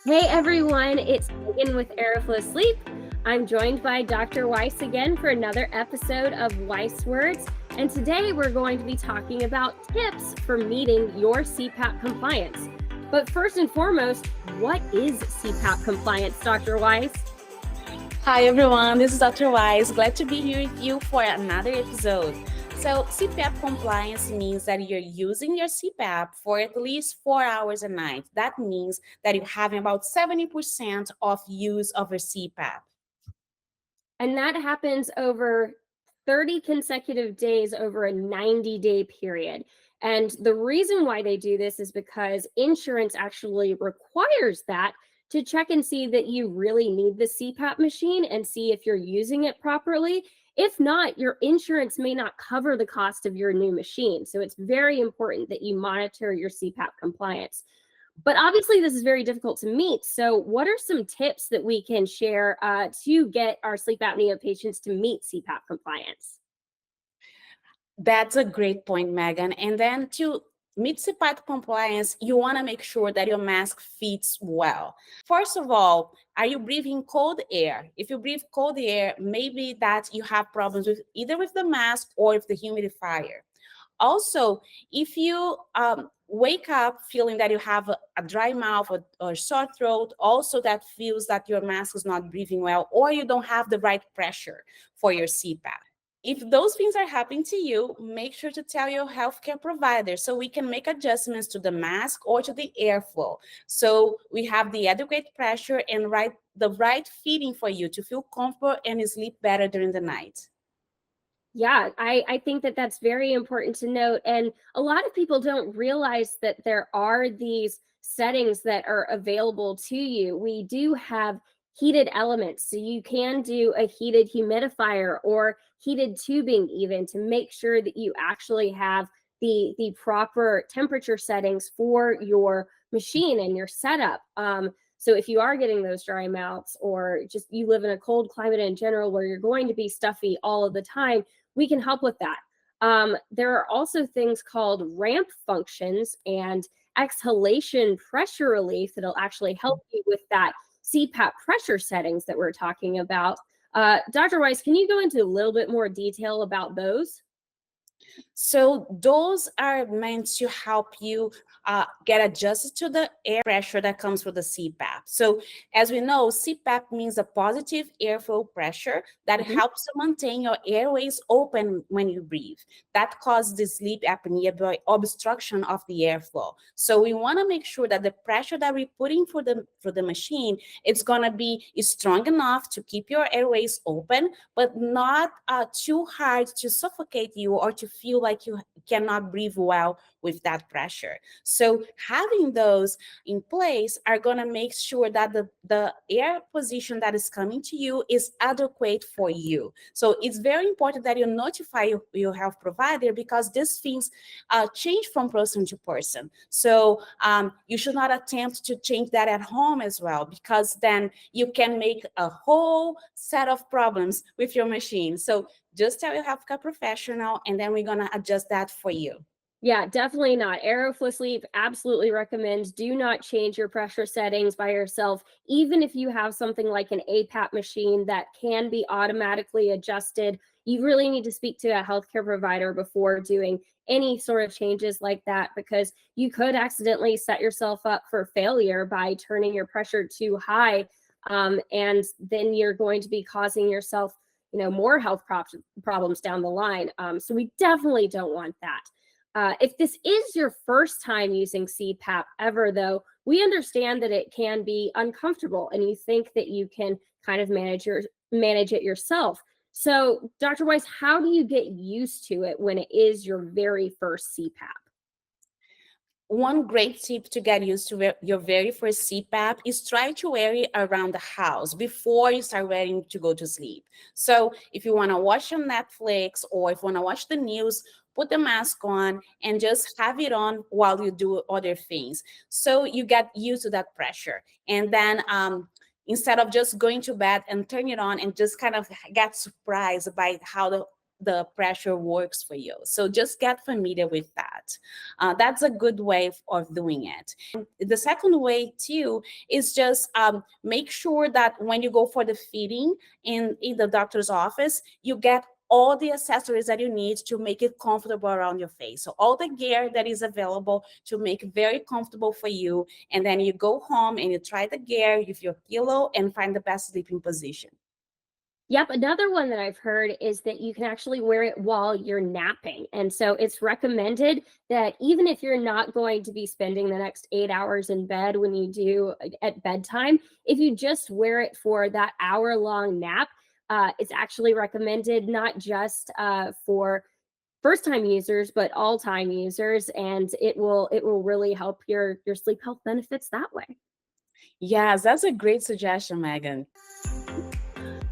Hey everyone, it's Megan with Aeroflow Sleep. I'm joined by Dr. Weiss again for another episode of Weiss Words. And today we're going to be talking about tips for meeting your CPAP compliance. But first and foremost, what is CPAP compliance, Dr. Weiss? Hi everyone, this is Dr. Weiss. Glad to be here with you for another episode. So CPAP compliance means that you're using your CPAP for at least 4 hours a night. That means that you're having about 70% of use of your CPAP. And that happens over 30 consecutive days over a 90-day period. And the reason why they do this is because insurance actually requires that to check and see that you really need the CPAP machine and see if you're using it properly. If not, your insurance may not cover the cost of your new machine. So it's very important that you monitor your CPAP compliance. But obviously, this is very difficult to meet. So, what are some tips that we can share to get our sleep apnea patients to meet CPAP compliance? That's a great point, Megan. And then to meet CPAP compliance, you want to make sure that your mask fits well. First of all, are you breathing cold air? If you breathe cold air, maybe that you have problems with either with the mask or with the humidifier. Also, if you wake up feeling that you have a dry mouth or sore throat, also that feels that your mask is not breathing well, or you don't have the right pressure for your CPAP. If those things are happening to you, make sure to tell your healthcare provider so we can make adjustments to the mask or to the airflow. So we have the adequate pressure and the right feeding for you to feel comfortable and sleep better during the night. Yeah, I think that that's very important to note. And a lot of people don't realize that there are these settings that are available to you. We do have heated elements. So you can do a heated humidifier or heated tubing even to make sure that you actually have the proper temperature settings for your machine and your setup. So if you are getting those dry mouths or just you live in a cold climate in general where you're going to be stuffy all of the time, we can help with that. There are also things called ramp functions and exhalation pressure relief that'll actually help you with that CPAP pressure settings that we're talking about. Dr. Weiss, can you go into a little bit more detail about those? So those are meant to help you get adjusted to the air pressure that comes with the CPAP. So as we know, CPAP means a positive airflow pressure that helps to maintain your airways open when you breathe. That causes the sleep apnea by obstruction of the airflow. So we want to make sure that the pressure that we're putting for the machine, it's going to be strong enough to keep your airways open, but not too hard to suffocate you or to feel like you cannot breathe well with that pressure. So having those in place are going to make sure that the air position that is coming to you is adequate for you. So it's very important that you notify your health provider because these things change from person to person. So you should not attempt to change that at home as well, because then you can make a whole set of problems with your machine. So just tell your healthcare professional, and then we're going to adjust that for you. Yeah, definitely not. Aeroflow Sleep absolutely recommends do not change your pressure settings by yourself, even if you have something like an APAP machine that can be automatically adjusted. You really need to speak to a healthcare provider before doing any sort of changes like that, because you could accidentally set yourself up for failure by turning your pressure too high. And then you're going to be causing yourself, more health problems down the line. So we definitely don't want that. If this is your first time using CPAP ever, though, we understand that it can be uncomfortable and you think that you can kind of manage it yourself. So, Dr. Weiss, how do you get used to it when it is your very first CPAP? One great tip to get used to your very first CPAP is try to wear it around the house before you start ready to go to sleep. So if you want to watch on Netflix or if you want to watch the news, put the mask on and just have it on while you do other things. So you get used to that pressure. And then instead of just going to bed and turn it on and just kind of get surprised by how the pressure works for you. So just get familiar with that. That's a good way of doing it. The second way too is just make sure that when you go for the fitting in the doctor's office, you get all the accessories that you need to make it comfortable around your face. So all the gear that is available to make it very comfortable for you. And then you go home and you try the gear with your pillow and find the best sleeping position. Yep, another one that I've heard is that you can actually wear it while you're napping. And so it's recommended that even if you're not going to be spending the next 8 hours in bed when you do at bedtime, if you just wear it for that hour-long nap, it's actually recommended not just for first-time users, but all-time users, and it will really help your sleep health benefits that way. Yes, that's a great suggestion, Megan.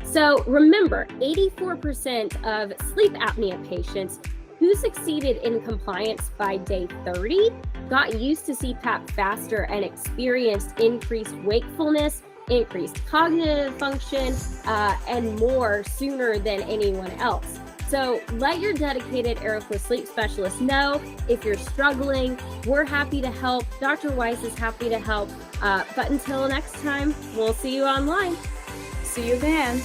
So remember, 84% of sleep apnea patients who succeeded in compliance by day 30 got used to CPAP faster and experienced increased wakefulness, increased cognitive function, and more sooner than anyone else. So let your dedicated Aeroflow sleep specialist know if you're struggling. We're happy to help. Dr. Weiss is happy to help. But until next time, we'll see you online. See you then.